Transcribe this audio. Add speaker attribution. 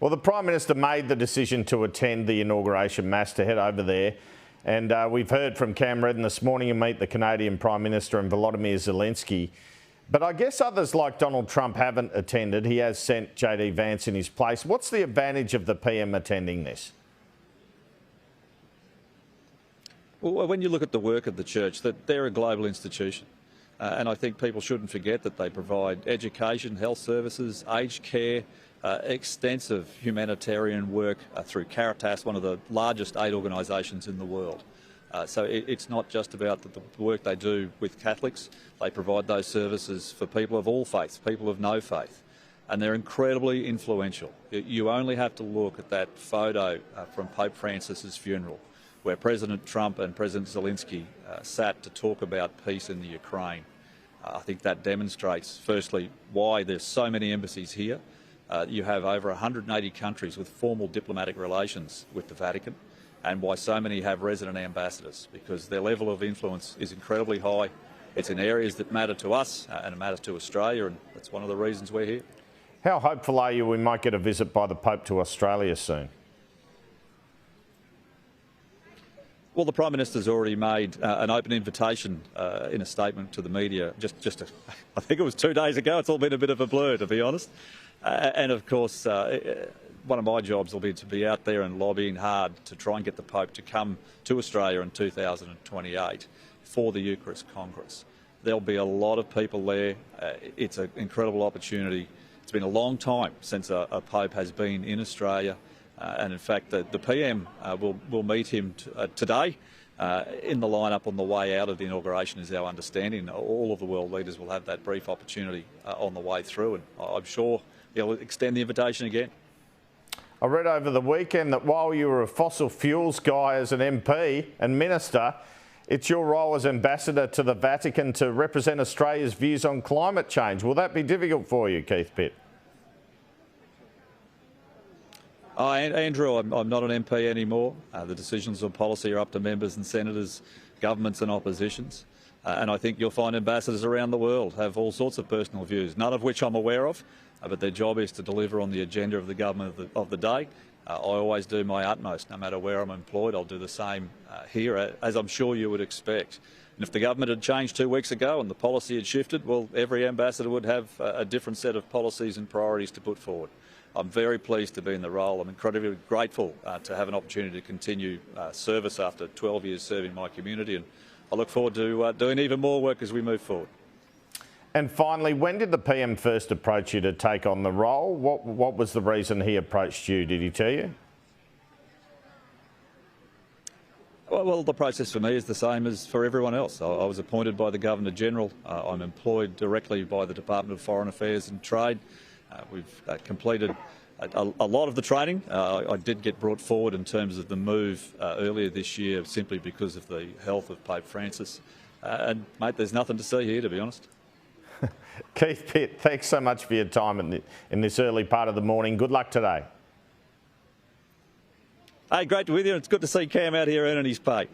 Speaker 1: Well, the Prime Minister made the decision to attend the inauguration mass, to head over there. And we've heard from Cam Redden this morning and meet the Canadian Prime Minister and Volodymyr Zelensky. But I guess others like Donald Trump haven't attended. He has sent JD Vance in his place. What's the advantage of the PM attending this?
Speaker 2: Well, when you look at the work of the Church, that they're a global institution. And I think people shouldn't forget that they provide education, health services, aged care, extensive humanitarian work through Caritas, one of the largest aid organisations in the world. So it's not just about the work they do with Catholics. They provide those services for people of all faiths, people of no faith. And they're incredibly influential. You only have to look at that photo from Pope Francis's funeral, where President Trump and President Zelensky sat to talk about peace in the Ukraine. I think that demonstrates, firstly, why there's so many embassies here. You have over 180 countries with formal diplomatic relations with the Vatican, and why so many have resident ambassadors, because their level of influence is incredibly high. It's in areas that matter to us and it matters to Australia, and that's one of the reasons we're here.
Speaker 1: How hopeful are you we might get a visit by the Pope to Australia soon?
Speaker 2: Well, the Prime Minister's already made an open invitation in a statement to the media I think it was 2 days ago. It's all been a bit of a blur, to be honest. And of course, one of my jobs will be to be out there and lobbying hard to try and get the Pope to come to Australia in 2028 for the Eucharist Congress. There'll be a lot of people there. It's an incredible opportunity. It's been a long time since a Pope has been in Australia. And in fact, the PM will meet him today in the lineup on the way out of the inauguration, is our understanding. All of the world leaders will have that brief opportunity on the way through, and I'm sure he'll extend the invitation again.
Speaker 1: I read over the weekend that while you were a fossil fuels guy as an MP and minister, it's your role as ambassador to the Vatican to represent Australia's views on climate change. Will that be difficult for you, Keith Pitt?
Speaker 2: Andrew, I'm not an MP anymore. The decisions on policy are up to members and senators, governments and oppositions. And I think you'll find ambassadors around the world have all sorts of personal views, none of which I'm aware of, but their job is to deliver on the agenda of the government of the day. I always do my utmost, no matter where I'm employed. I'll do the same here, as I'm sure you would expect. And if the government had changed 2 weeks ago and the policy had shifted, well, every ambassador would have a different set of policies and priorities to put forward. I'm very pleased to be in the role. I'm incredibly grateful to have an opportunity to continue service after 12 years serving my community, and I look forward to doing even more work as we move forward.
Speaker 1: And finally, when did the PM first approach you to take on the role? What was the reason he approached you? Did he tell you?
Speaker 2: Well, the process for me is the same as for everyone else. I was appointed by the Governor-General. I'm employed directly by the Department of Foreign Affairs and Trade. We've completed a lot of the training. I did get brought forward in terms of the move earlier this year simply because of the health of Pope Francis. And, mate, there's nothing to see here, to be honest.
Speaker 1: Keith Pitt, thanks so much for your time in this early part of the morning. Good luck today.
Speaker 2: Hey, great to be with you. It's good to see Cam out here earning his pay.